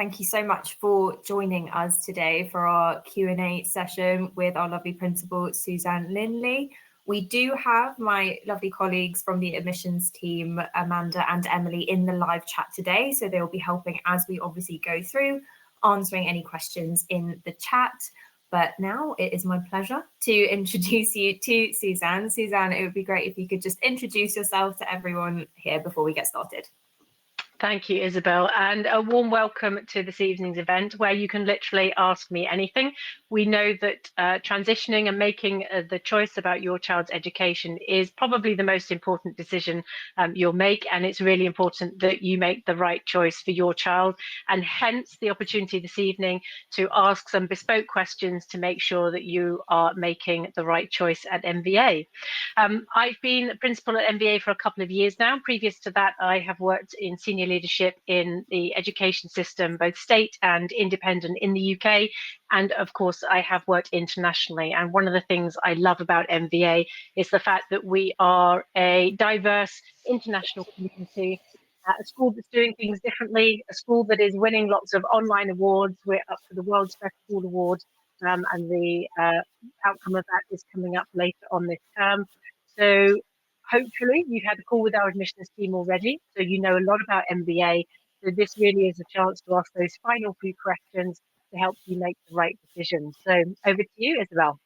thank you so much for joining us today for our Q&A session with our lovely principal, Suzanne Lindley. We do have my lovely colleagues from the admissions team, Amanda and Emily, in the live chat today. So they'll be helping as we obviously go through, answering any questions in the chat. But now it is my pleasure to introduce you to Suzanne. Suzanne, it would be great if you could just introduce yourself to everyone here before we get started. Thank you, Isabel, and a warm welcome to this evening's event where you can literally ask me anything. We know that transitioning and making the choice about your child's education is probably the most important decision you'll make, and it's really important that you make the right choice for your child, and hence the opportunity this evening to ask some bespoke questions to make sure that you are making the right choice at MVA. I've been principal at MVA for a couple of years now. Previous to that, I have worked in senior leadership in the education system, both state and independent in the UK. And of course, I have worked internationally. And one of the things I love about MVA is the fact that we are a diverse international community, a school that's doing things differently, a school that is winning lots of online awards. We're up for the World's Best School Award, and the outcome of that is coming up later on this term. So hopefully you've had a call with our admissions team already, so you know a lot about MVA. So this really is a chance to ask those final few questions to help you make the right decision. So over to you, Isabelle.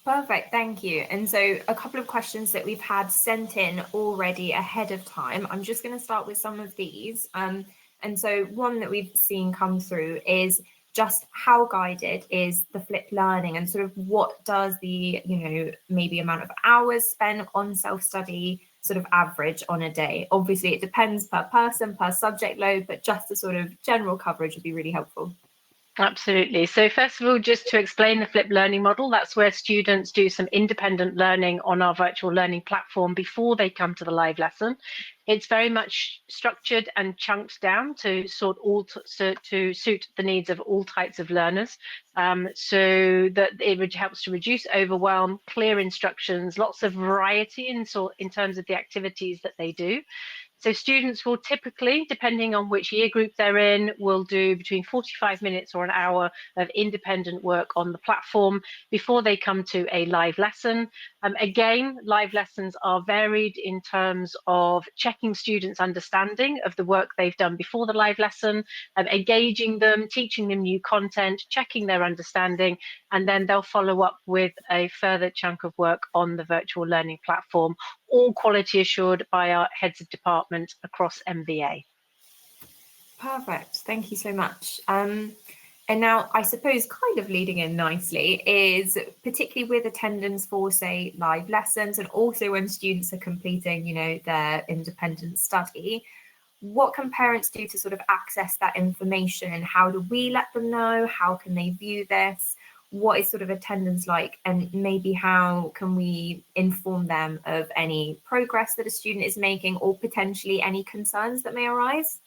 Perfect, thank you. And so a couple of questions that we've had sent in already ahead of time. I'm just going to start with some of these. And so one that we've seen come through is just how guided is the flipped learning, and sort of what does the, maybe amount of hours spent on self-study sort of average on a day? Obviously, it depends per person, per subject load, but just a sort of general coverage would be really helpful. Absolutely. So first of all, just to explain the flipped learning model, that's where students do some independent learning on our virtual learning platform before they come to the live lesson. It's very much structured and chunked down to to suit the needs of all types of learners, so that it helps to reduce overwhelm, clear instructions, lots of variety in terms of the activities that they do. So students will typically, depending on which year group they're in, will do between 45 minutes or an hour of independent work on the platform before they come to a live lesson. Again, live lessons are varied in terms of checking students' understanding of the work they've done before the live lesson, engaging them, teaching them new content, checking their understanding, and then they'll follow up with a further chunk of work on the virtual learning platform, all quality assured by our heads of department across MVA. Perfect, thank you so much. And now I suppose kind of leading in nicely is particularly with attendance for, say, live lessons, and also when students are completing, their independent study, what can parents do to sort of access that information, and how do we let them know? How can they view this? What is sort of attendance like, and maybe how can we inform them of any progress that a student is making, or potentially any concerns that may arise?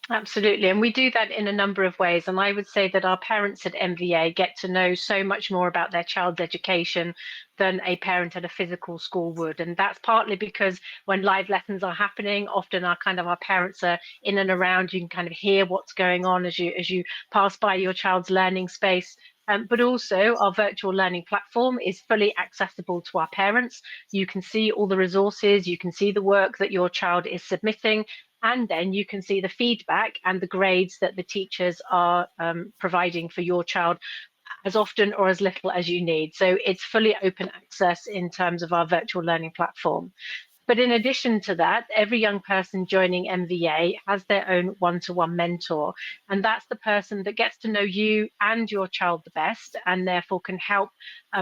Absolutely, and we do that in a number of ways. And I would say that our parents at MVA get to know so much more about their child's education than a parent at a physical school would. And that's partly because when live lessons are happening, often our parents are in and around. You can kind of hear what's going on as you pass by your child's learning space. But also our virtual learning platform is fully accessible to our parents. You can see all the resources, you can see the work that your child is submitting, and then you can see the feedback and the grades that the teachers are providing for your child, as often or as little as you need. So it's fully open access in terms of our virtual learning platform. But in addition to that, every young person joining MVA has their own one-to-one mentor, and that's the person that gets to know you and your child the best, and therefore can help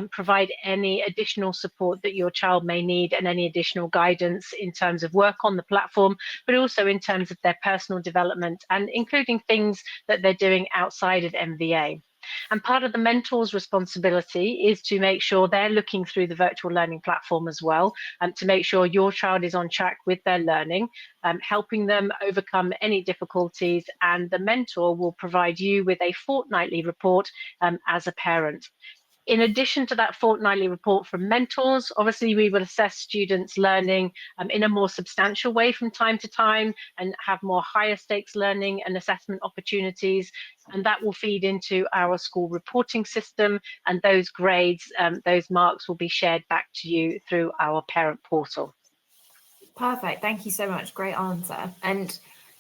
provide any additional support that your child may need, and any additional guidance in terms of work on the platform, but also in terms of their personal development, and including things that they're doing outside of MVA. And part of the mentor's responsibility is to make sure they're looking through the virtual learning platform as well, and to make sure your child is on track with their learning, helping them overcome any difficulties. And the mentor will provide you with a fortnightly report as a parent. In addition to that fortnightly report from mentors, obviously we will assess students' learning in a more substantial way from time to time and have more higher stakes learning and assessment opportunities. And that will feed into our school reporting system, and those grades, those marks will be shared back to you through our parent portal. Perfect. Thank you so much. Great answer. And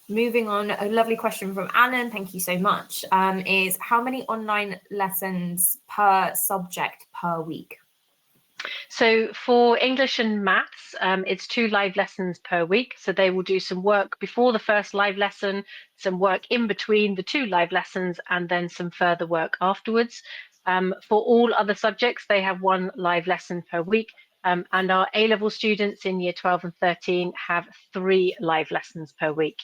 moving on, a lovely question from Alan, thank you so much, is how many online lessons per subject per week? So for English and maths, it's 2 live lessons per week. So they will do some work before the first live lesson, some work in between the 2 live lessons, and then some further work afterwards. For all other subjects, they have 1 live lesson per week. And our A-level students in year 12 and 13 have 3 live lessons per week.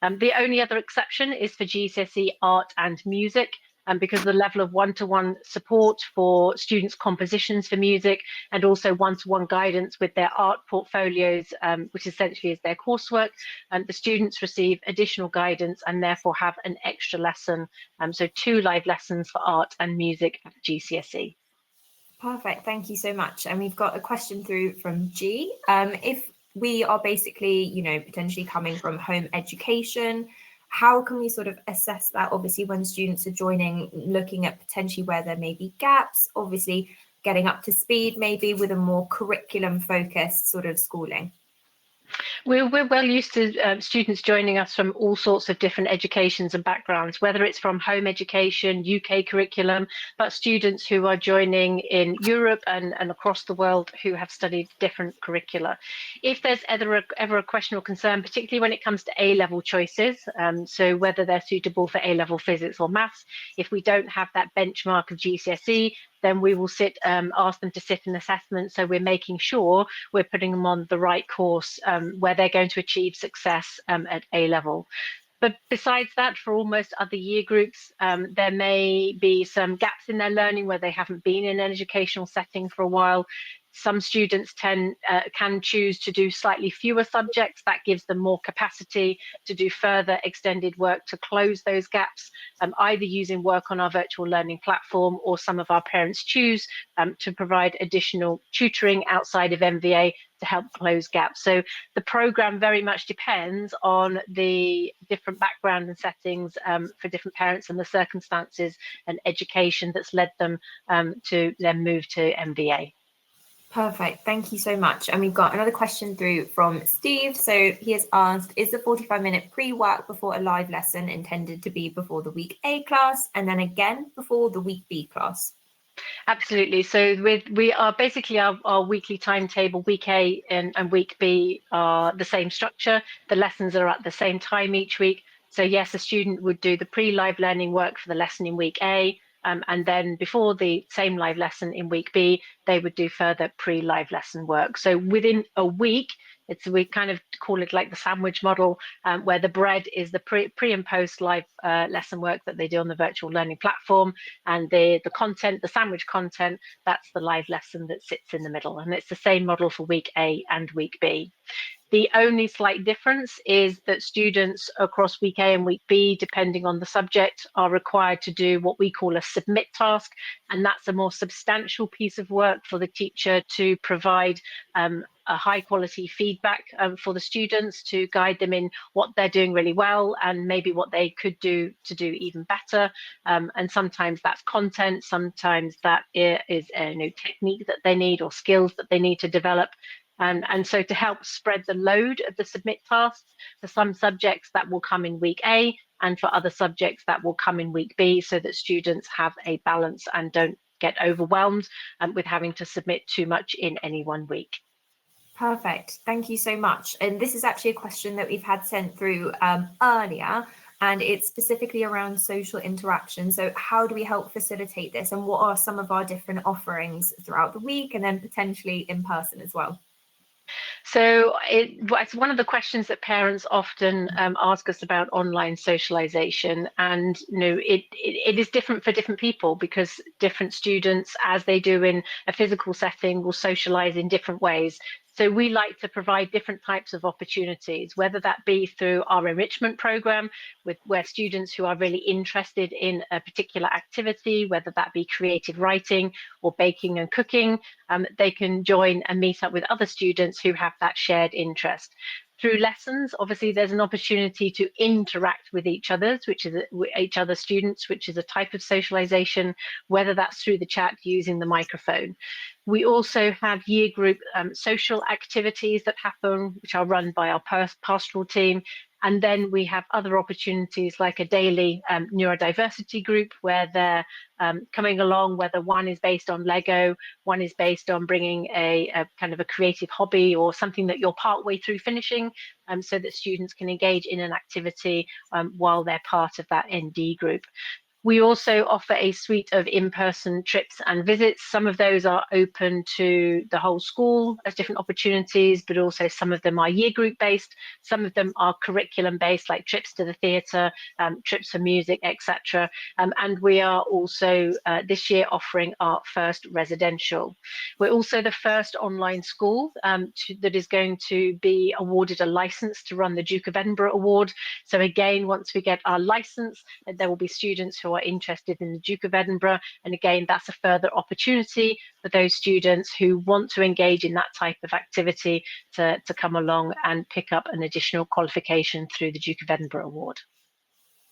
The only other exception is for GCSE art and music, because the level of one-to-one support for students' compositions for music and also one-to-one guidance with their art portfolios, which essentially is their coursework, the students receive additional guidance and therefore have an extra lesson. So 2 live lessons for art and music at GCSE. Perfect. Thank you so much. And we've got a question through from G. If we are basically, potentially coming from home education, how can we sort of assess that? Obviously, when students are joining, looking at potentially where there may be gaps, obviously getting up to speed, maybe with a more curriculum focused sort of schooling. We're well used to students joining us from all sorts of different educations and backgrounds, whether it's from home education, UK curriculum, but students who are joining in Europe and across the world who have studied different curricula. If there's ever a question or concern, particularly when it comes to A-level choices, so whether they're suitable for A-level physics or maths, if we don't have that benchmark of GCSE, then we will ask them to sit an assessment. So we're making sure we're putting them on the right course where they're going to achieve success at A level. But besides that, for almost other year groups, there may be some gaps in their learning where they haven't been in an educational setting for a while. Some students can choose to do slightly fewer subjects. That gives them more capacity to do further extended work to close those gaps, either using work on our virtual learning platform, or some of our parents choose to provide additional tutoring outside of MVA to help close gaps. So the program very much depends on the different background and settings for different parents and the circumstances and education that's led them to then move to MVA. Perfect. Thank you so much. And we've got another question through from Steve. So he has asked, is the 45-minute pre-work before a live lesson intended to be before the week A class and then again before the week B class? Absolutely. So we are basically our weekly timetable, week A and week B are the same structure. The lessons are at the same time each week. So yes, a student would do the pre-live learning work for the lesson in week A, and then before the same live lesson in week B, they would do further pre-live lesson work. So within a week, we kind of call it like the sandwich model, where the bread is the pre and post live lesson work that they do on the virtual learning platform, and the content, the sandwich content, that's the live lesson that sits in the middle. And it's the same model for week A and week B. The only slight difference is that students across week A and week B, depending on the subject, are required to do what we call a submit task. And that's a more substantial piece of work for the teacher to provide a high quality feedback for the students, to guide them in what they're doing really well and maybe what they could do to do even better. And sometimes that's content, sometimes that is a new technique that they need or skills that they need to develop. And so to help spread the load of the submit tasks, for some subjects that will come in week A, and for other subjects that will come in week B, so that students have a balance and don't get overwhelmed with having to submit too much in any one week. Perfect. Thank you so much. And this is actually a question that we've had sent through earlier, and it's specifically around social interaction. So how do we help facilitate this, and what are some of our different offerings throughout the week and then potentially in person as well? So it's one of the questions that parents often ask us about online socialization, and it is different for different people, because different students, as they do in a physical setting, will socialize in different ways. So we like to provide different types of opportunities, whether that be through our enrichment program, where students who are really interested in a particular activity, whether that be creative writing or baking and cooking, they can join and meet up with other students who have that shared interest. Through lessons, obviously, there's an opportunity to interact with each other's, each other's students, which is a type of socialization, whether that's through the chat using the microphone. We also have year group social activities that happen, which are run by our pastoral team. And then we have other opportunities like a daily neurodiversity group where they're coming along, whether one is based on Lego, one is based on bringing a kind of a creative hobby or something that you're partway through finishing, so that students can engage in an activity while they're part of that ND group. We also offer a suite of in-person trips and visits. Some of those are open to the whole school as different opportunities, but also some of them are year group based. Some of them are curriculum based, like trips to the theatre, trips for music, etc. And we are also this year offering our first residential. We're also the first online school that is going to be awarded a licence to run the Duke of Edinburgh Award. So again, once we get our licence, there will be students who are interested in the Duke of Edinburgh. And again, that's a further opportunity for those students who want to engage in that type of activity to come along and pick up an additional qualification through the Duke of Edinburgh Award.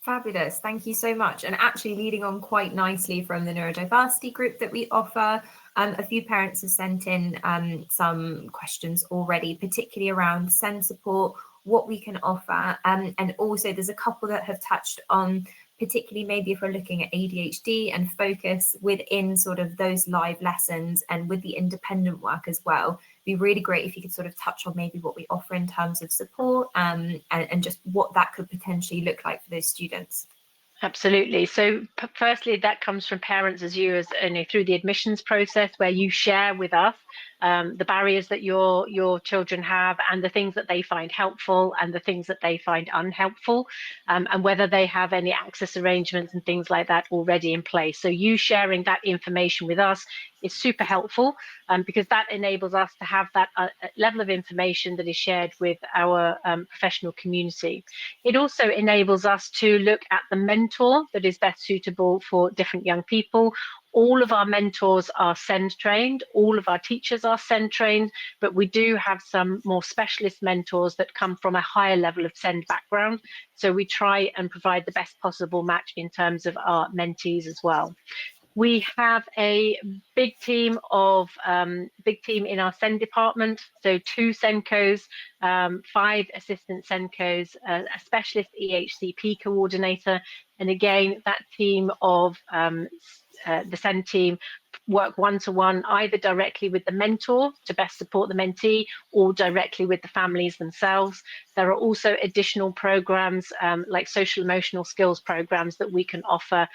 Fabulous. Thank you so much. And actually leading on quite nicely from the neurodiversity group that we offer, a few parents have sent in some questions already, particularly around SEND support, what we can offer. And also there's a couple that have touched on, particularly maybe if we're looking at ADHD and focus within sort of those live lessons and with the independent work as well. It'd be really great if you could sort of touch on maybe what we offer in terms of support and just what that could potentially look like for those students. Absolutely. So firstly, that comes from parents as you know, through the admissions process, where you share with us the barriers that your children have and the things that they find helpful and the things that they find unhelpful, and whether they have any access arrangements and things like that already in place. So you sharing that information with us is super helpful, because that enables us to have that level of information that is shared with our professional community. It also enables us to look at the mentor that is best suitable for different young people. All of our mentors are SEND trained, all of our teachers are SEND trained, but we do have some more specialist mentors that come from a higher level of SEND background. So we try and provide the best possible match in terms of our mentees as well. We have a big team in our SEND department, so 2 SENCOs, 5 assistant SENCOs, a specialist EHCP coordinator, and again, that team of the SEND team work one-to-one, either directly with the mentor to best support the mentee or directly with the families themselves. There are also additional programs like social emotional skills programs that we can offer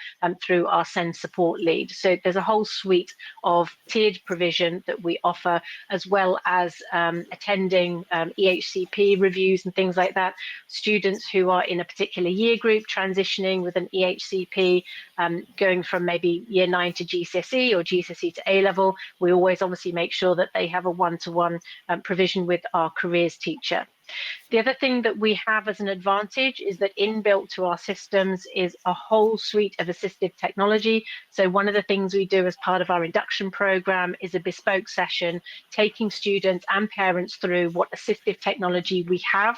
through our SEND support lead. So there's a whole suite of tiered provision that we offer, as well as attending EHCP reviews and things like that. Students who are in a particular year group transitioning with an EHCP, going from maybe year 9 to GCSE or GCSE to A-level, we always obviously make sure that they have a one-to-one provision with our careers teacher. The other thing that we have as an advantage is that inbuilt to our systems is a whole suite of assistive technology. So one of the things we do as part of our induction program is a bespoke session, taking students and parents through what assistive technology we have,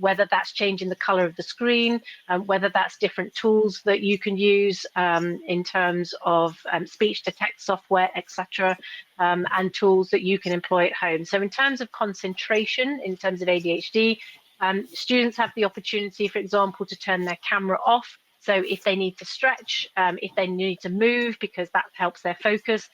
whether that's changing the color of the screen, whether that's different tools that you can use in terms of speech to text software, etc., and tools that you can employ at home. So in terms of concentration, in terms of ADHD, students have the opportunity, for example, to turn their camera off. So if they need to stretch, if they need to move, because that helps their focus,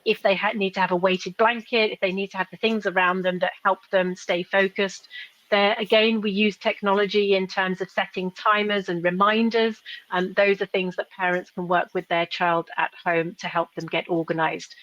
if they need to have a weighted blanket, if they need to have the things around them that help them stay focused. There, again, we use technology in terms of setting timers and reminders, and those are things that parents can work with their child at home to help them get organised.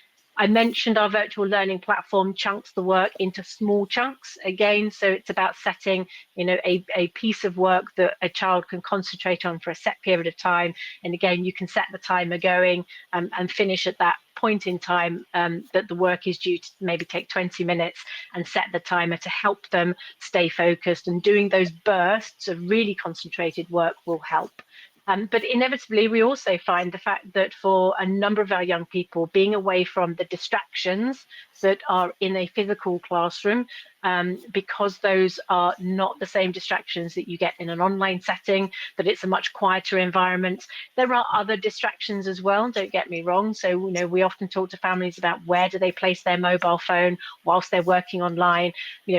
I mentioned our virtual learning platform chunks the work into small chunks again. So it's about setting, a piece of work that a child can concentrate on for a set period of time. And again, you can set the timer going and finish at that point in time that the work is due to maybe take 20 minutes, and set the timer to help them stay focused. And doing those bursts of really concentrated work will help. But inevitably, we also find the fact that for a number of our young people, being away from the distractions that are in a physical classroom, because those are not the same distractions that you get in an online setting, that it's a much quieter environment. There are other distractions as well, don't get me wrong. So, we often talk to families about where do they place their mobile phone whilst they're working online,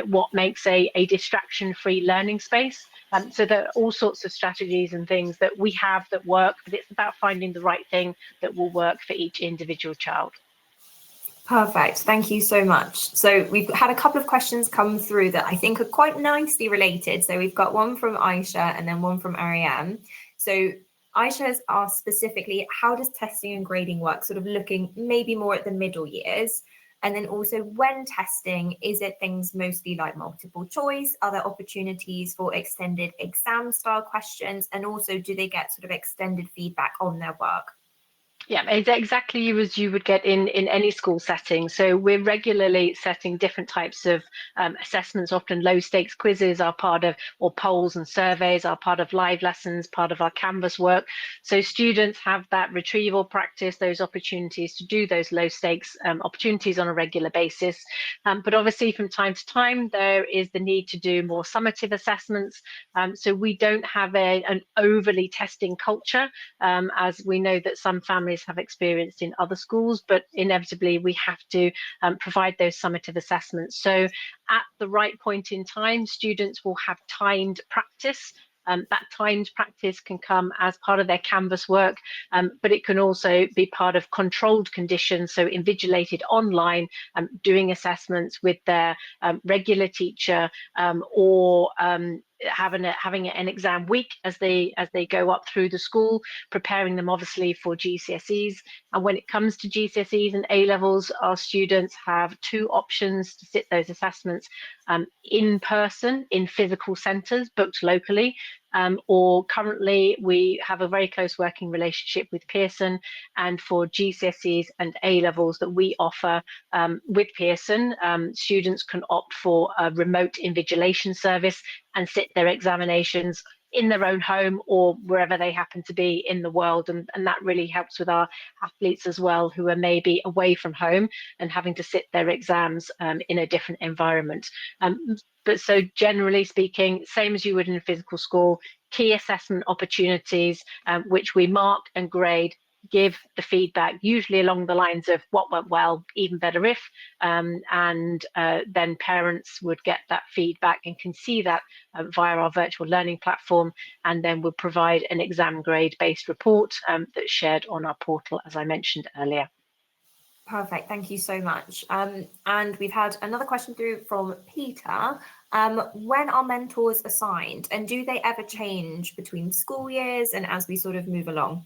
what makes a distraction-free learning space. So there are all sorts of strategies and things that we have that work, but it's about finding the right thing that will work for each individual child. Perfect. Thank you so much. So we've had a couple of questions come through that I think are quite nicely related. So we've got one from Aisha and then one from Ariane. So Aisha has asked specifically, how does testing and grading work, sort of looking maybe more at the middle years? And then also, when testing, is it things mostly like multiple choice, other opportunities for extended exam style questions? And also, do they get sort of extended feedback on their work? Yeah, it's exactly as you would get in any school setting. So we're regularly setting different types of assessments. Often low stakes quizzes are part of, or polls and surveys are part of live lessons, part of our Canvas work. So students have that retrieval practice, those opportunities to do those low stakes opportunities on a regular basis. But obviously from time to time, there is the need to do more summative assessments. So we don't have an overly testing culture, as we know that some families have experienced in other schools, but inevitably we have to provide those summative assessments. So at the right point in time, students will have timed practice. That timed practice can come as part of their Canvas work, but it can also be part of controlled conditions, so invigilated online, doing assessments with their regular teacher, or having an exam week as they go up through the school, preparing them obviously for GCSEs. And when it comes to GCSEs and A levels, our students have two options to sit those assessments in person in physical centres booked locally, or currently we have a very close working relationship with Pearson, and for GCSEs and A levels that we offer with Pearson, students can opt for a remote invigilation service and sit their examinations in their own home or wherever they happen to be in the world. And that really helps with our athletes as well, who are maybe away from home and having to sit their exams in a different environment. But so generally speaking, same as you would in a physical school, key assessment opportunities, which we mark and grade, give the feedback, usually along the lines of what went well, even better if, and then parents would get that feedback and can see that via our virtual learning platform, and then we'll provide an exam grade based report that's shared on our portal, as I mentioned earlier. Perfect. Thank you so much. And we've had another question through from Peter. When are mentors assigned, and do they ever change between school years and as we sort of move along?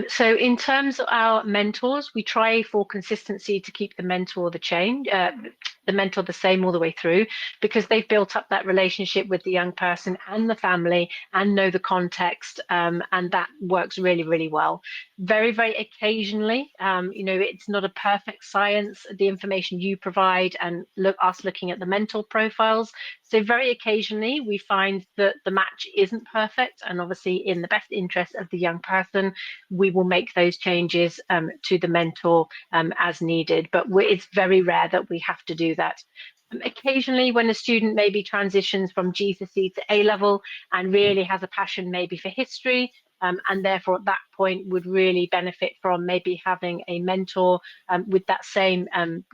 So in terms of our mentors, we try for consistency to keep the mentor the same all the way through, because they've built up that relationship with the young person and the family and know the context, and that works really, really well. Very, very occasionally, it's not a perfect science, the information you provide and us looking at the mentor profiles. So very occasionally we find that the match isn't perfect, and obviously in the best interest of the young person, we will make those changes to the mentor as needed, but it's very rare that we have to do that. Occasionally, when a student maybe transitions from GCSE to A level and really has a passion maybe for history, and therefore at that point would really benefit from maybe having a mentor with that same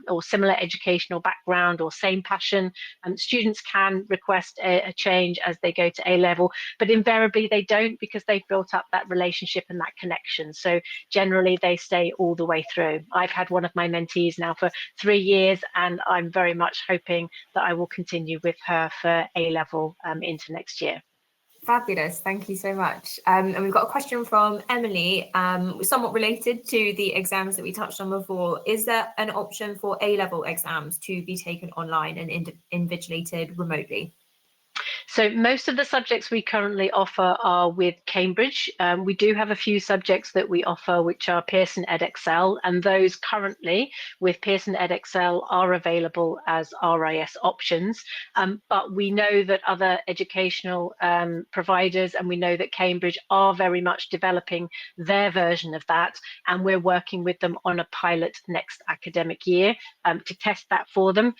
or similar educational background or same passion. Students can request a change as they go to A level, but invariably they don't, because they've built up that relationship and that connection. So generally they stay all the way through. I've had one of my mentees now for 3 years, and I'm very much hoping that I will continue with her for A level into next year. Fabulous, thank you so much. And we've got a question from Emily, somewhat related to the exams that we touched on before. Is there an option for A-level exams to be taken online and invigilated remotely? So most of the subjects we currently offer are with Cambridge. We do have a few subjects that we offer which are Pearson EdXL, and those currently with Pearson EdXL are available as RIS options. But we know that other educational providers, and we know that Cambridge are very much developing their version of that, and we're working with them on a pilot next academic year to test that for them,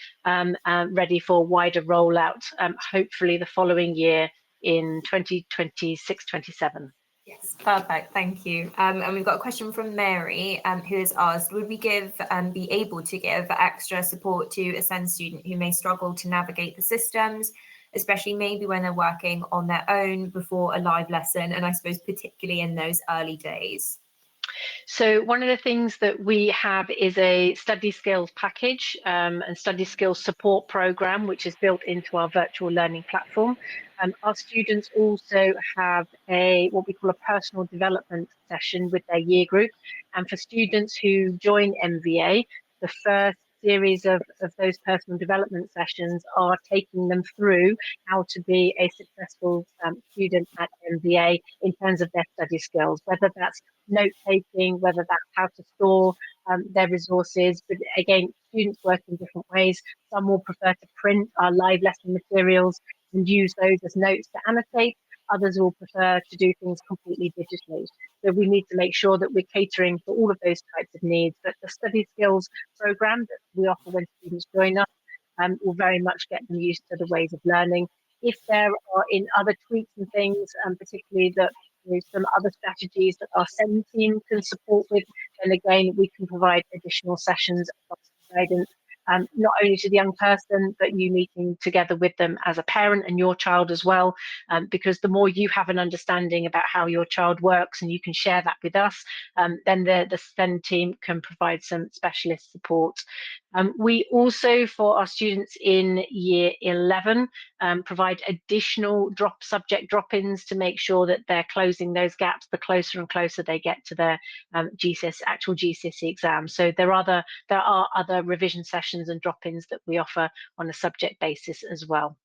ready for wider rollout, hopefully the following year in 2026-27. Yes, perfect. Thank you. And we've got a question from Mary, who has asked, would we be able to give extra support to a SEND student who may struggle to navigate the systems, especially maybe when they're working on their own before a live lesson, and I suppose particularly in those early days? So one of the things that we have is a study skills package and study skills support program, which is built into our virtual learning platform. Our students also have what we call a personal development session with their year group. And for students who join MVA, the first series of those personal development sessions are taking them through how to be a successful student at MVA in terms of their study skills, whether that's note taking, whether that's how to store their resources. But again, students work in different ways. Some will prefer to print our live lesson materials and use those as notes to annotate. Others will prefer to do things completely digitally. So we need to make sure that we're catering for all of those types of needs. But the study skills program that we offer when students join us will very much get them used to the ways of learning. If there are in other tweaks and things, particularly that there's some other strategies that our SEND team can support with, then again, we can provide additional sessions of guidance, not only to the young person, but you meeting together with them as a parent and your child as well, because the more you have an understanding about how your child works and you can share that with us, then the SEND team can provide some specialist support. We also, for our students in year 11, provide additional subject drop-ins to make sure that they're closing those gaps the closer and closer they get to their actual GCSE exam. So there are other revision sessions and drop-ins that we offer on a subject basis as well.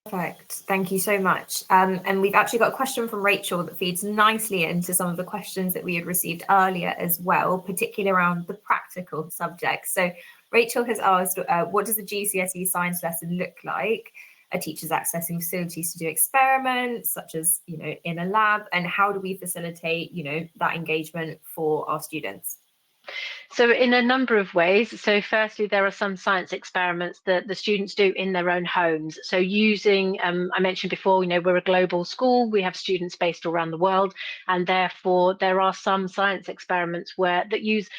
Perfect. Thank you so much. And we've actually got a question from Rachel that feeds nicely into some of the questions that we had received earlier as well, particularly around the practical subjects. So Rachel has asked, what does the GCSE science lesson look like? A teacher's accessing facilities to do experiments, such as, in a lab, and how do we facilitate, that engagement for our students? So in a number of ways. So firstly, there are some science experiments that the students do in their own homes. So using, I mentioned before, we're a global school, we have students based around the world, and therefore there are some science experiments that use,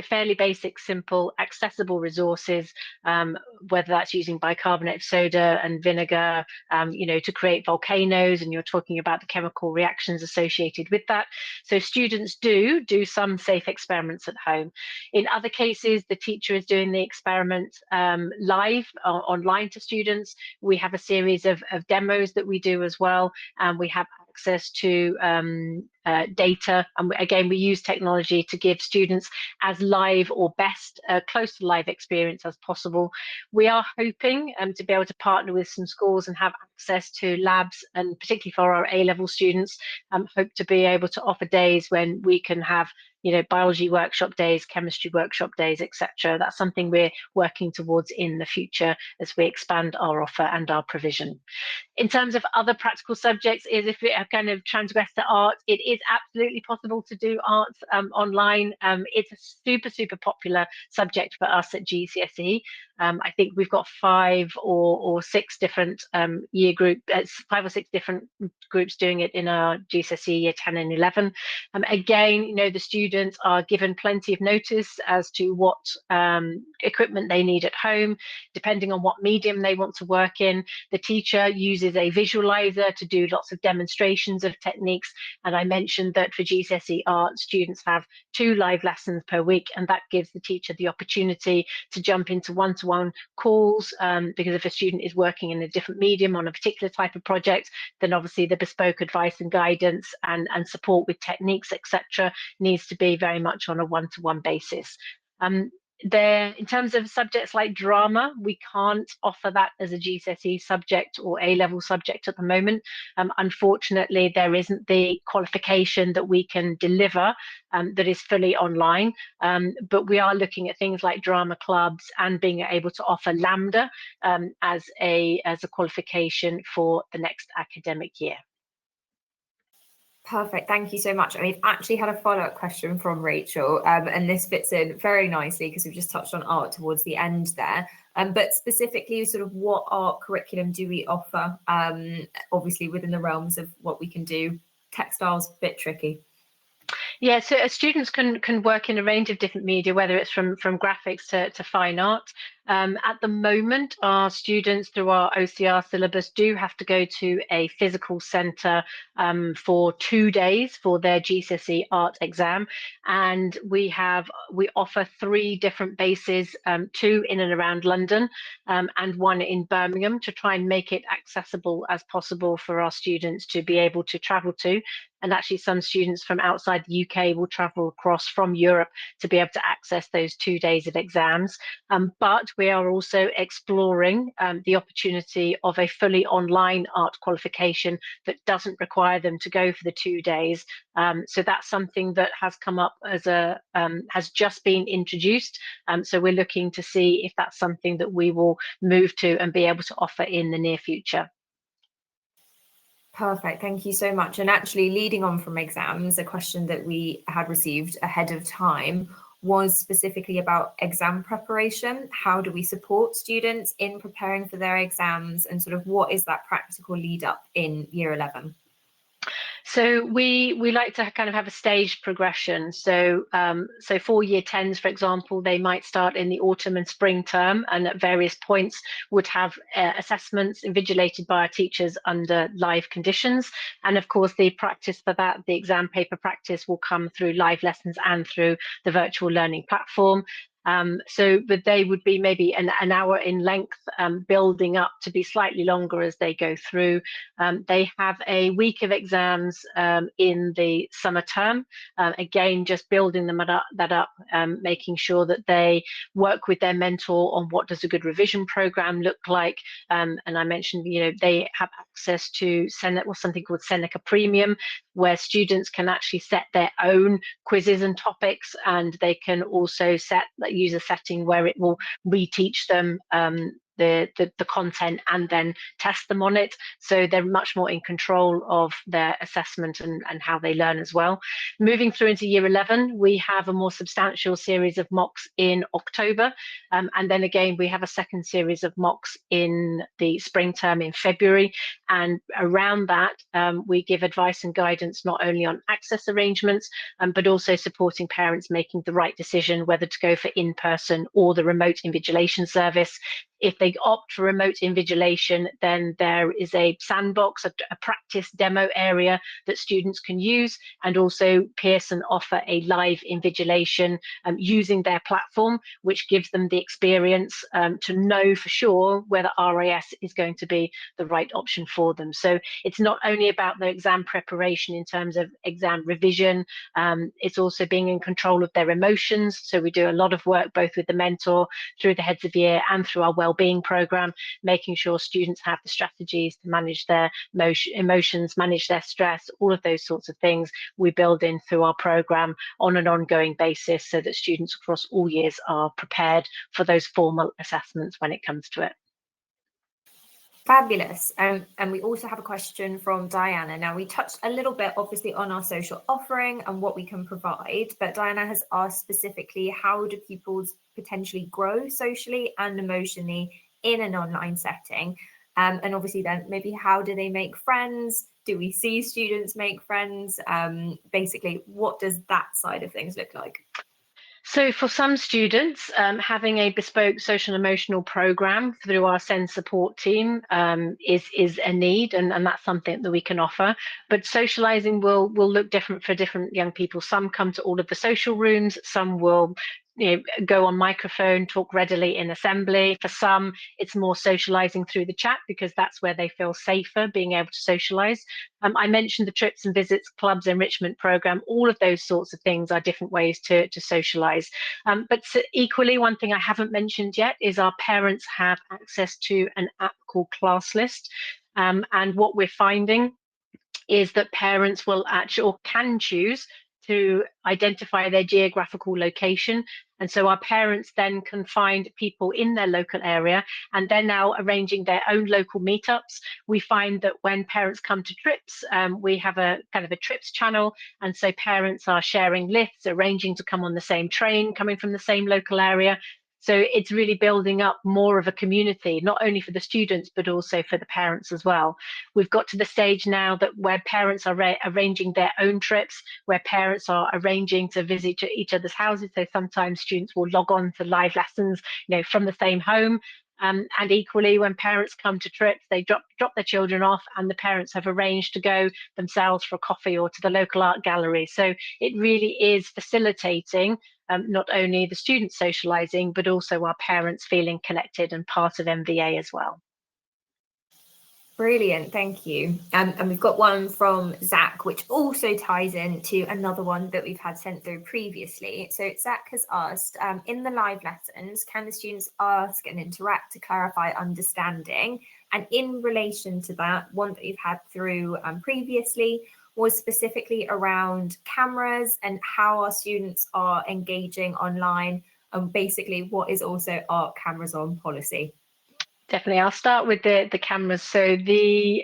fairly basic, simple, accessible resources, whether that's using bicarbonate of soda and vinegar, to create volcanoes, and you're talking about the chemical reactions associated with that. So students do some safe experiments at home. In other cases, the teacher is doing the experiment live online to students. We have a series of demos that we do as well, and we have access to data. And again, we use technology to give students as live or best close to live experience as possible. We are hoping to be able to partner with some schools and have access to labs, and particularly for our A-level students, hope to be able to offer days when we can have biology workshop days, chemistry workshop days, etc. That's something we're working towards in the future as we expand our offer and our provision. In terms of other practical subjects, if we have kind of transgressed to art, it is absolutely possible to do art online. It's a super, super popular subject for us at GCSE. I think we've got 5 or 6 different year group, 5 or 6 different groups doing it in our GCSE year 10 and 11. Again, the students are given plenty of notice as to what equipment they need at home, depending on what medium they want to work in. The teacher uses a visualizer to do lots of demonstrations of techniques. And I mentioned that for GCSE art, students have 2 live lessons per week, and that gives the teacher the opportunity to jump into one-to-one one-to-one calls, because if a student is working in a different medium on a particular type of project, then obviously the bespoke advice and guidance and support with techniques, etc., needs to be very much on a one-to-one basis. In terms of subjects like drama, we can't offer that as a GCSE subject or A-level subject at the moment. Unfortunately, there isn't the qualification that we can deliver that is fully online, but we are looking at things like drama clubs and being able to offer Lambda as a qualification for the next academic year. Perfect. Thank you so much. We've actually had a follow-up question from Rachel, and this fits in very nicely because we've just touched on art towards the end there. But specifically, sort of what art curriculum do we offer? Obviously, within the realms of what we can do. Textiles, a bit tricky. Yeah, so students can work in a range of different media, whether it's from graphics to fine art. At the moment, our students through our OCR syllabus do have to go to a physical centre for 2 days for their GCSE art exam, and we offer 3 different bases, 2 in and around London and 1 in Birmingham, to try and make it accessible as possible for our students to be able to travel to. And actually, some students from outside the UK will travel across from Europe to be able to access those 2 days of exams. But we are also exploring the opportunity of a fully online art qualification that doesn't require them to go for the 2 days. So that's something that has come up as has just been introduced. So we're looking to see if that's something that we will move to and be able to offer in the near future. Perfect. Thank you so much. And actually, leading on from exams, a question that we had received ahead of time was specifically about exam preparation. How do we support students in preparing for their exams, and sort of what is that practical lead up in year 11? So we like to kind of have a staged progression. So for year 10s, for example, they might start in the autumn and spring term, and at various points would have assessments invigilated by our teachers under live conditions. And of course, the practice for that, the exam paper practice, will come through live lessons and through the virtual learning platform. But they would be maybe an hour in length, building up to be slightly longer as they go through. They have a week of exams in the summer term, again, just building that up, making sure that they work with their mentor on what does a good revision program look like. And I mentioned, they have access to something called Seneca Premium, where students can actually set their own quizzes and topics, and they can also use a setting where it will reteach them the content and then test them on it. So they're much more in control of their assessment and how they learn as well. Moving through into year 11, we have a more substantial series of mocks in October. And then again, we have a second series of mocks in the spring term in February. And around that, we give advice and guidance not only on access arrangements, but also supporting parents making the right decision whether to go for in-person or the remote invigilation service. If they opt for remote invigilation, then there is a sandbox, a practice demo area that students can use, and also Pearson offer a live invigilation using their platform, which gives them the experience to know for sure whether RAS is going to be the right option for them. So it's not only about the exam preparation in terms of exam revision, it's also being in control of their emotions. So we do a lot of work both with the mentor, through the heads of year, and through our wellbeing program, making sure students have the strategies to manage their emotions, manage their stress, all of those sorts of things we build in through our program on an ongoing basis, so that students across all years are prepared for those formal assessments when it comes to it. Fabulous. And we also have a question from Diana. Now, we touched a little bit, obviously, on our social offering and what we can provide, but Diana has asked specifically, how do pupils potentially grow socially and emotionally in an online setting? And obviously then maybe how do they make friends? Do we see students make friends? Basically, what does that side of things look like? So for some students, having a bespoke social and emotional program through our SEND support team is a need, and that's something that we can offer. But socializing will look different for different young people. Some come to all of the social rooms, some will go on microphone, talk readily in assembly. For some, it's more socializing through the chat because that's where they feel safer being able to socialize. I mentioned the trips and visits, clubs, enrichment program. All of those sorts of things are different ways to socialize. But equally, one thing I haven't mentioned yet is our parents have access to an app called ClassList. And what we're finding is that parents will actually or can choose to identify their geographical location. And so our parents then can find people in their local area, and they're now arranging their own local meetups. We find that when parents come to trips, we have a kind of a trips channel. And so parents are sharing lists, arranging to come on the same train, coming from the same local area. So it's really building up more of a community, not only for the students, but also for the parents as well. We've got to the stage now that where parents are arranging their own trips, where parents are arranging to visit each other's houses. So sometimes students will log on to live lessons, from the same home. And equally, when parents come to trips, they drop their children off, and the parents have arranged to go themselves for a coffee or to the local art gallery. So it really is facilitating not only the students socializing, but also our parents feeling connected and part of MVA as well. Brilliant, thank you. And we've got one from Zach, which also ties into another one that we've had sent through previously. So Zach has asked, in the live lessons, can the students ask and interact to clarify understanding? And in relation to that, one that we've had through previously was specifically around cameras and how our students are engaging online, and basically what is also our cameras on policy. Definitely. I'll start with the cameras. So we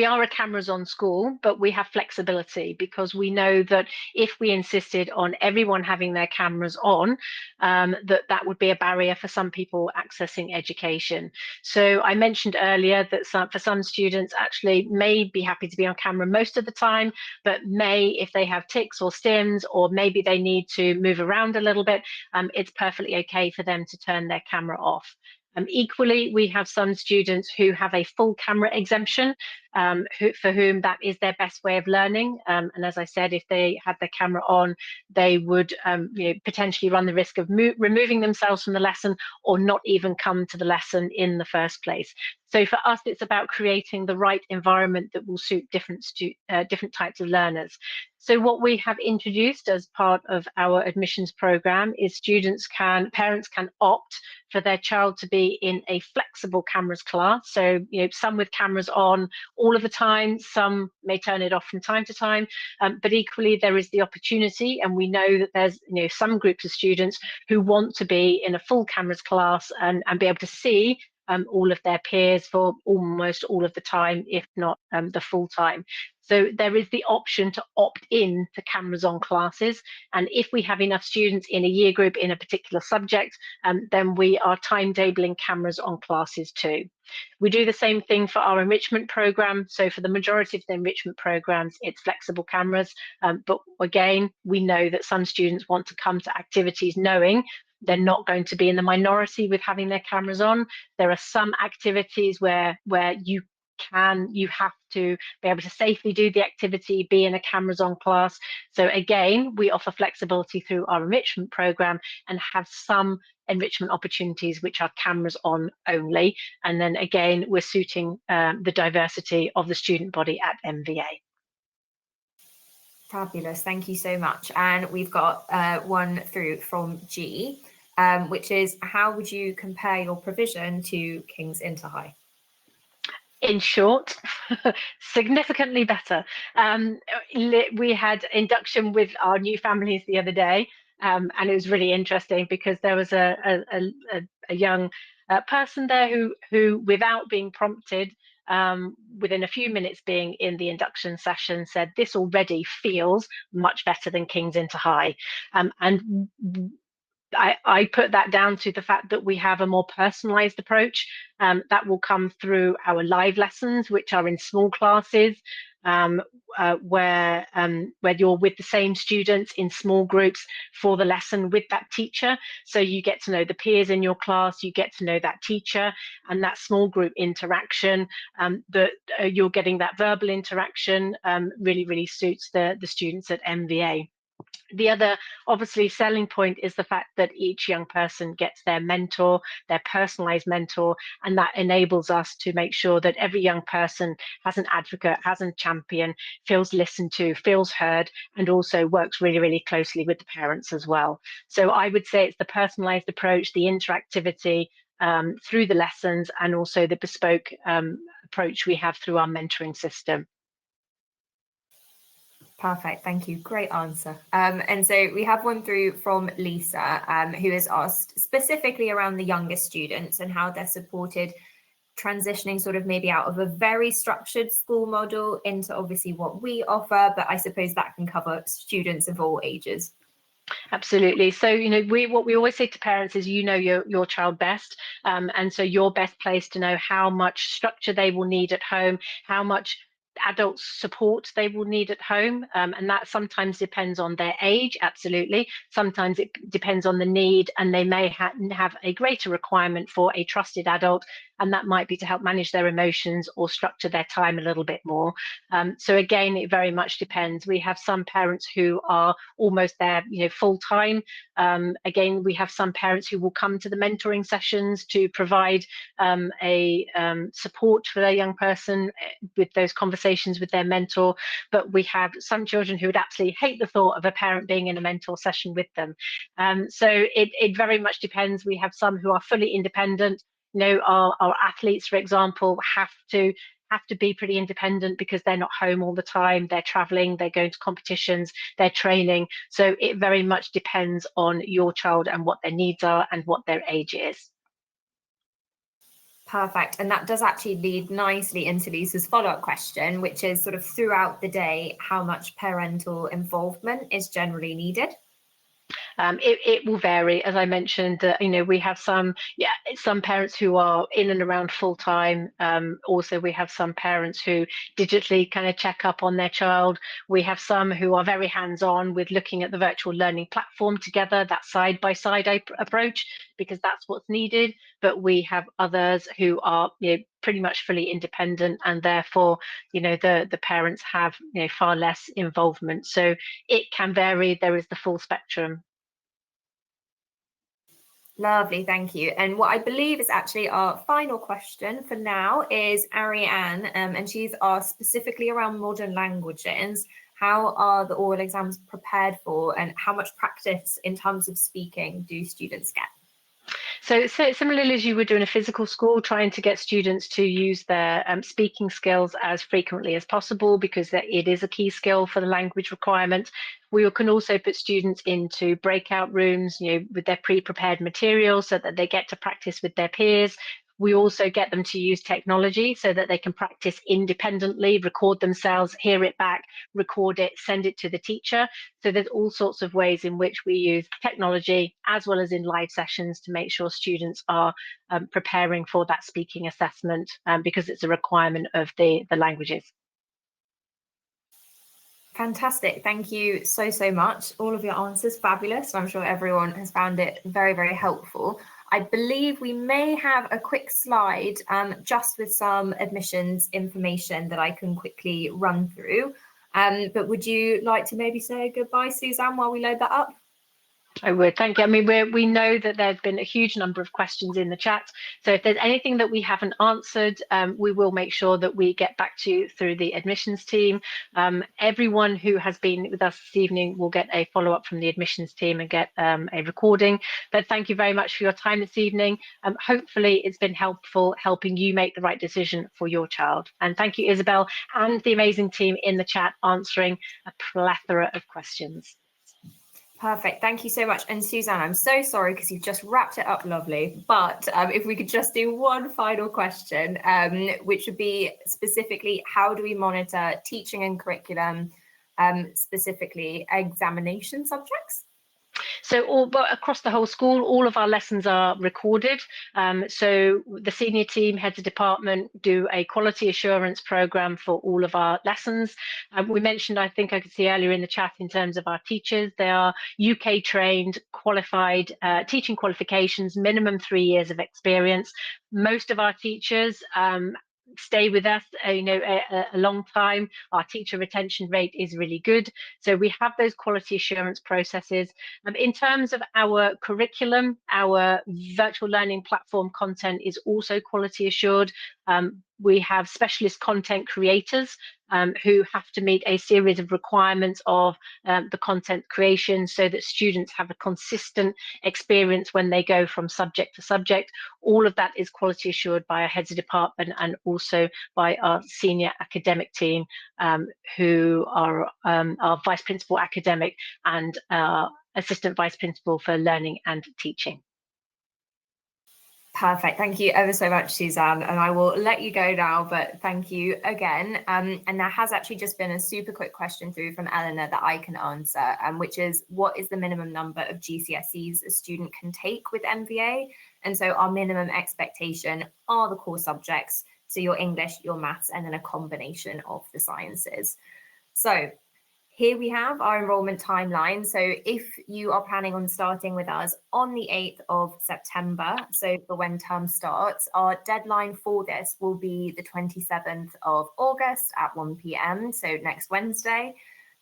are a cameras on school, but we have flexibility because we know that if we insisted on everyone having their cameras on, that would be a barrier for some people accessing education. So I mentioned earlier that for some students actually may be happy to be on camera most of the time, but if they have tics or stims, or maybe they need to move around a little bit, it's perfectly okay for them to turn their camera off. Equally, we have some students who have a full camera exemption, for whom that is their best way of learning. And as I said, if they had their camera on, they would potentially run the risk of removing themselves from the lesson or not even come to the lesson in the first place. So for us, it's about creating the right environment that will suit different types of learners. So what we have introduced as part of our admissions program is parents can opt for their child to be in a flexible cameras class. So, some with cameras on all of the time, some may turn it off from time to time, but equally there is the opportunity, and we know that there's some groups of students who want to be in a full cameras class and be able to see all of their peers for almost all of the time, if not the full time. So there is the option to opt in to cameras on classes. And if we have enough students in a year group in a particular subject, then we are timetabling cameras on classes too. We do the same thing for our enrichment program. So for the majority of the enrichment programs, it's flexible cameras. But again, we know that some students want to come to activities knowing they're not going to be in the minority with having their cameras on. There are some activities where you have to be able to safely do the activity, be in a cameras on class. So again, we offer flexibility through our enrichment program and have some enrichment opportunities which are cameras on only. And then again, we're suiting the diversity of the student body at MVA. Fabulous, thank you so much. And we've got one through from G, which is, how would you compare your provision to Kings InterHigh? In short, significantly better. We had induction with our new families the other day, and it was really interesting because there was a young person there who, without being prompted, within a few minutes being in the induction session, said, "This already feels much better than Kings InterHigh," and I put that down to the fact that we have a more personalized approach that will come through our live lessons, which are in small classes, where you're with the same students in small groups for the lesson with that teacher. So you get to know the peers in your class, you get to know that teacher, and that small group interaction, that you're getting that verbal interaction really, really suits the students at MVA. The other obviously selling point is the fact that each young person gets their mentor, their personalized mentor, and that enables us to make sure that every young person has an advocate, has a champion, feels listened to, feels heard, and also works really, really closely with the parents as well. So I would say it's the personalized approach, the interactivity through the lessons, and also the bespoke approach we have through our mentoring system. Perfect. Thank you. Great answer. And so we have one through from Lisa, who has asked specifically around the younger students and how they're supported transitioning sort of maybe out of a very structured school model into obviously what we offer, but I suppose that can cover students of all ages. Absolutely. So, what we always say to parents is, your child best. And so you're best placed to know how much structure they will need at home, how much adult support they will need at home. And that sometimes depends on their age, absolutely. Sometimes it depends on the need, and they may have a greater requirement for a trusted adult, and that might be to help manage their emotions or structure their time a little bit more. So again, it very much depends. We have some parents who are almost there, full time. Again, we have some parents who will come to the mentoring sessions to provide a support for their young person with those conversations with their mentor. But we have some children who would absolutely hate the thought of a parent being in a mentor session with them. So it very much depends. We have some who are fully independent. Our athletes, for example, have to be pretty independent because they're not home all the time. They're traveling, they're going to competitions, they're training. So it very much depends on your child and what their needs are and what their age is. Perfect. And that does actually lead nicely into Lisa's follow-up question, which is sort of throughout the day, how much parental involvement is generally needed? It will vary, as I mentioned. We have some parents who are in and around full time. Also, we have some parents who digitally kind of check up on their child. We have some who are very hands-on with looking at the virtual learning platform together, that side-by-side approach, because that's what's needed. But we have others who are pretty much fully independent, and therefore the parents have far less involvement. So it can vary. There is the full spectrum. Lovely, thank you. And what I believe is actually our final question for now is Ariane, and she's asked specifically around modern languages. How are the oral exams prepared for, and how much practice in terms of speaking do students get? So similarly as you would do in a physical school, trying to get students to use their speaking skills as frequently as possible, because it is a key skill for the language requirement. We can also put students into breakout rooms, with their pre-prepared materials so that they get to practice with their peers. We also get them to use technology so that they can practice independently, record themselves, hear it back, record it, send it to the teacher. So there's all sorts of ways in which we use technology as well as in live sessions to make sure students are preparing for that speaking assessment, because it's a requirement of the languages. Fantastic. Thank you so much. All of your answers fabulous. I'm sure everyone has found it very, very helpful. I believe we may have a quick slide just with some admissions information that I can quickly run through. But would you like to maybe say goodbye, Suzanne, while we load that up? I would, thank you. I mean, we know that there's been a huge number of questions in the chat. So if there's anything that we haven't answered, we will make sure that we get back to you through the admissions team. Everyone who has been with us this evening will get a follow-up from the admissions team and get a recording. But thank you very much for your time this evening. Hopefully it's been helpful helping you make the right decision for your child. And thank you, Isabelle, and the amazing team in the chat answering a plethora of questions. Perfect. Thank you so much. And Suzanne, I'm so sorry because you've just wrapped it up lovely. But if we could just do one final question, which would be specifically, how do we monitor teaching and curriculum, specifically examination subjects? So across the whole school, all of our lessons are recorded. So the senior team, heads of department, do a quality assurance program for all of our lessons. We mentioned, I think I could see earlier in the chat, in terms of our teachers, they are UK trained, qualified, teaching qualifications, minimum 3 years of experience. Most of our teachers stay with us, a long time. Our teacher retention rate is really good. So we have those quality assurance processes. In terms of our curriculum, our virtual learning platform content is also quality assured. We have specialist content creators who have to meet a series of requirements of the content creation so that students have a consistent experience when they go from subject to subject. All of that is quality assured by our heads of department and also by our senior academic team, who are our vice principal academic and assistant vice principal for learning and teaching. Perfect. Thank you ever so much, Suzanne. And I will let you go now, but thank you again. And there has actually just been a super quick question through from Eleanor that I can answer, which is, what is the minimum number of GCSEs a student can take with MVA? And so our minimum expectation are the core subjects, so your English, your maths, and then a combination of the sciences. So here we have our enrolment timeline. So if you are planning on starting with us on the 8th of September, so for when term starts, our deadline for this will be the 27th of August at 1 p.m, so next Wednesday.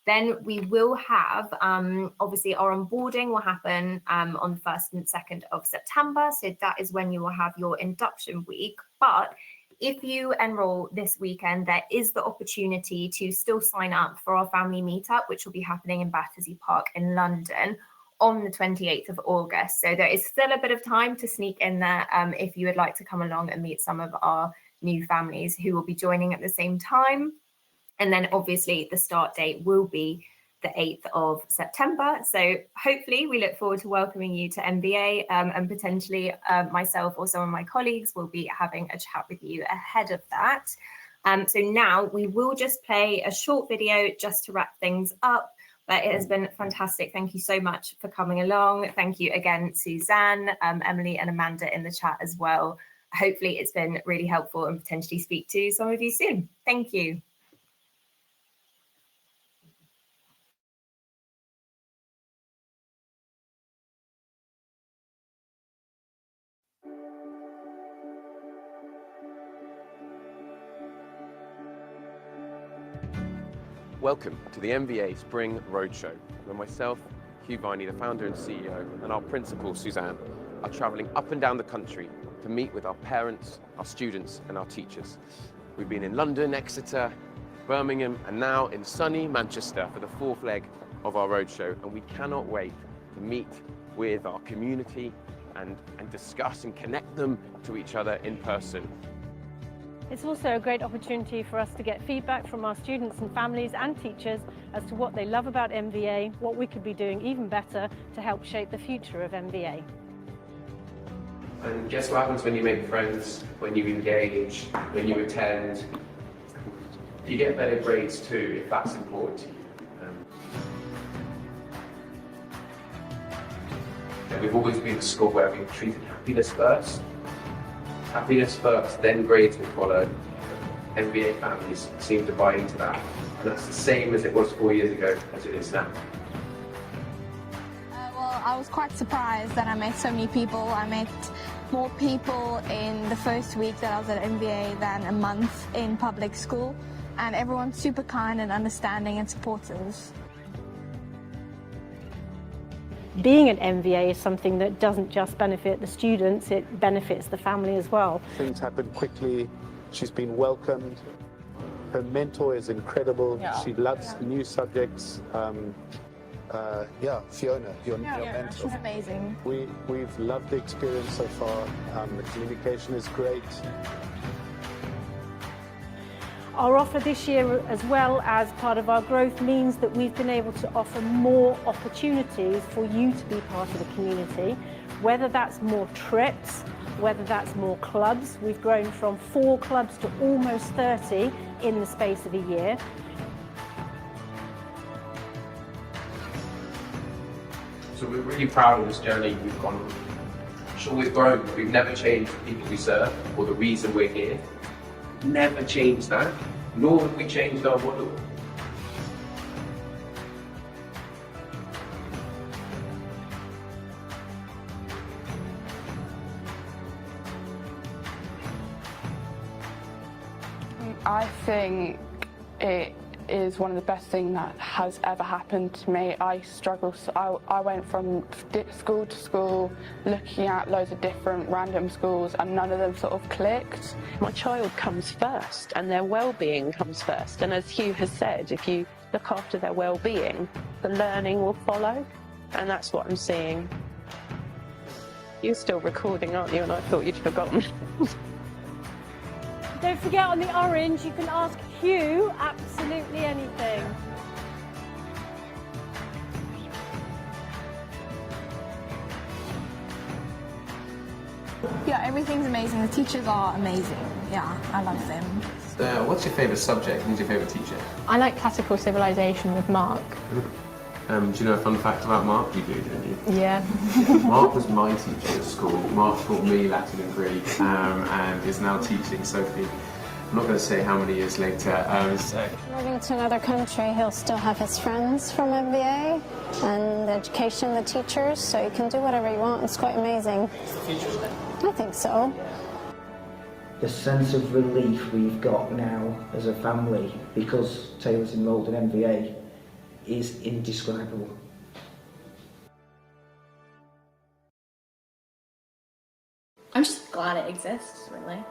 Then we will have, obviously our onboarding will happen on the 1st and 2nd of September. So that is when you will have your induction week. But if you enroll this weekend, there is the opportunity to still sign up for our family meetup, which will be happening in Battersea Park in London on the 28th of August. So there is still a bit of time to sneak in there if you would like to come along and meet some of our new families who will be joining at the same time. And then obviously the start date will be the 8th of September. So hopefully we look forward to welcoming you to MVA, and potentially myself or some of my colleagues will be having a chat with you ahead of that. So now we will just play a short video just to wrap things up. But it has been fantastic. Thank you so much for coming along. Thank you again, Suzanne, Emily and Amanda in the chat as well. Hopefully it's been really helpful and potentially speak to some of you soon. Thank you. Welcome to the MVA Spring Roadshow, where myself, Hugh Viney, the founder and CEO, and our principal, Suzanne, are travelling up and down the country to meet with our parents, our students, and our teachers. We've been in London, Exeter, Birmingham, and now in sunny Manchester for the 4th leg of our roadshow, and we cannot wait to meet with our community and discuss and connect them to each other in person. It's also a great opportunity for us to get feedback from our students and families and teachers as to what they love about MVA, what we could be doing even better to help shape the future of MVA. And guess what happens when you make friends, when you engage, when you attend? You get better grades too, if that's important to you. We've always been a school where we've treated happiness first. Happiness first, then grades will follow. MVA families seem to buy into that. And that's the same as it was 4 years ago as it is now. Well, I was quite surprised that I met so many people. I met more people in the first week that I was at MVA than a month in public school. And everyone's super kind and understanding and supportive. Being at MVA is something that doesn't just benefit the students, it benefits the family as well. Things happen quickly. She's been welcomed. Her mentor is incredible. Yeah. She loves new subjects. Fiona, your mentor. She's amazing. We've loved the experience so far. The communication is great. Our offer this year, as well as part of our growth, means that we've been able to offer more opportunities for you to be part of the community, whether that's more trips, whether that's more clubs. We've grown from 4 clubs to almost 30 in the space of a year. So we're really proud of this journey we've gone on. Sure, we've grown, we've never changed the people we serve or the reason we're here. Never changed that, nor have we changed our model. I think it is one of the best things that has ever happened to me. I struggle, so I went from school to school looking at loads of different random schools and none of them sort of clicked. My child comes first and their well-being comes first, and as Hugh has said, if you look after their well-being, the learning will follow, and that's what I'm seeing. You're still recording, aren't you? And I thought you'd forgotten. Don't forget, on the orange, you can ask Hugh absolutely anything. Yeah, everything's amazing. The teachers are amazing. Yeah, I love them. What's your favourite subject? Who's your favourite teacher? I like classical civilization with Mark. Do you know a fun fact about Mark? You do, don't you? Yeah. Mark was my teacher at school. Mark taught me Latin and Greek, and is now teaching Sophie. I'm not going to say how many years later. Moving to another country, he'll still have his friends from MVA and the education, the teachers, so you can do whatever you want. It's quite amazing. I think so. The sense of relief we've got now as a family because Taylor's enrolled in MVA is indescribable. I'm just glad it exists, really.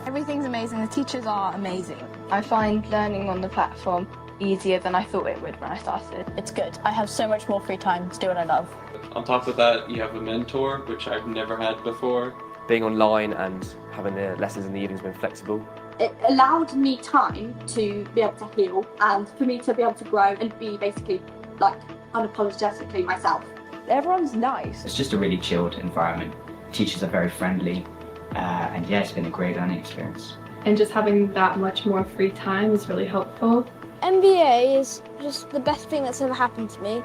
Everything's amazing. The teachers are amazing. I find learning on the platform easier than I thought it would when I started. It's good. I have so much more free time to do what I love. On top of that, you have a mentor, which I've never had before. Being online and having the lessons in the evenings been flexible. It allowed me time to be able to heal and for me to be able to grow and be basically like unapologetically myself. Everyone's nice. It's just a really chilled environment. Teachers are very friendly and yeah, it's been a great learning experience. And just having that much more free time is really helpful. MVA is just the best thing that's ever happened to me.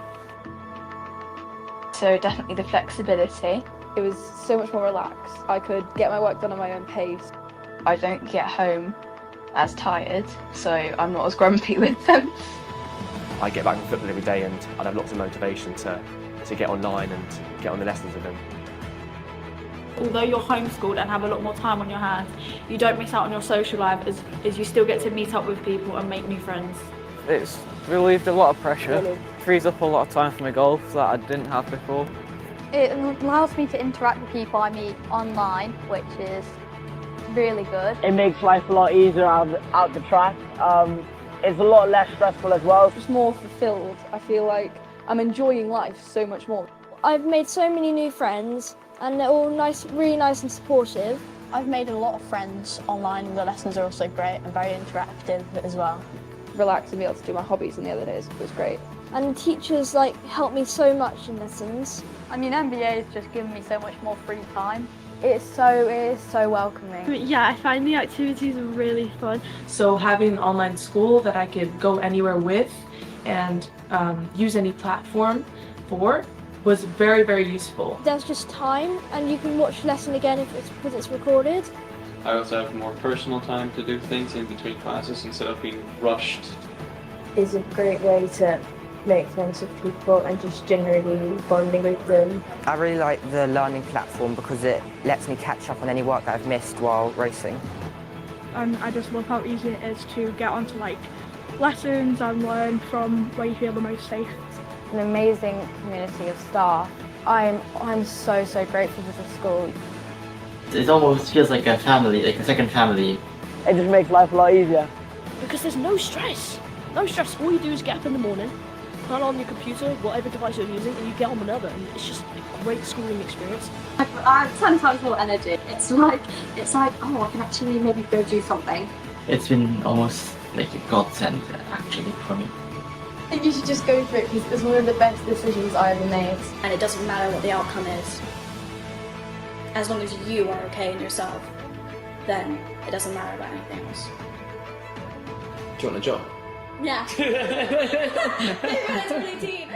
So definitely the flexibility. It was so much more relaxed. I could get my work done at my own pace. I don't get home as tired, so I'm not as grumpy with them. I get back from football every day and I'd have lots of motivation to get online and get on the lessons with them. Although you're homeschooled and have a lot more time on your hands, you don't miss out on your social life as you still get to meet up with people and make new friends. It's relieved a lot of pressure, frees up a lot of time for my golf that I didn't have before. It allows me to interact with people I meet online, which is really good. It makes life a lot easier out the track. It's a lot less stressful as well. Just more fulfilled. I feel like I'm enjoying life so much more. I've made so many new friends and they're all nice, really nice and supportive. I've made a lot of friends online. The lessons are also great and very interactive as well. Relaxed and be able to do my hobbies in the other days was great. And the teachers help me so much in lessons. I mean, MVA has just given me so much more free time. It is so welcoming. Yeah, I find the activities are really fun. So having an online school that I could go anywhere with and use any platform for was very, very useful. There's just time and you can watch the lesson again because it's recorded. I also have more personal time to do things in between classes instead of being rushed. It's a great way to make friends with people and just generally bonding with them. I really like the learning platform because it lets me catch up on any work that I've missed while racing. I just love how easy it is to get onto lessons and learn from where you feel the most safe. An amazing community of staff. I'm so grateful for the school. It almost feels like a family, like a second family. It just makes life a lot easier. Because there's no stress. No stress. All you do is get up in the morning, turn on your computer, whatever device you're using, and you get on Minerva, and it's just a great schooling experience. I have 10 times more energy. It's like, oh, I can actually maybe go do something. It's been almost like a godsend, actually, for me. I think you should just go for it because it's one of the best decisions I ever made. And it doesn't matter what the outcome is. As long as you are okay in yourself, then it doesn't matter about anything else. Do you want a job? Yeah. Maybe that's really deep.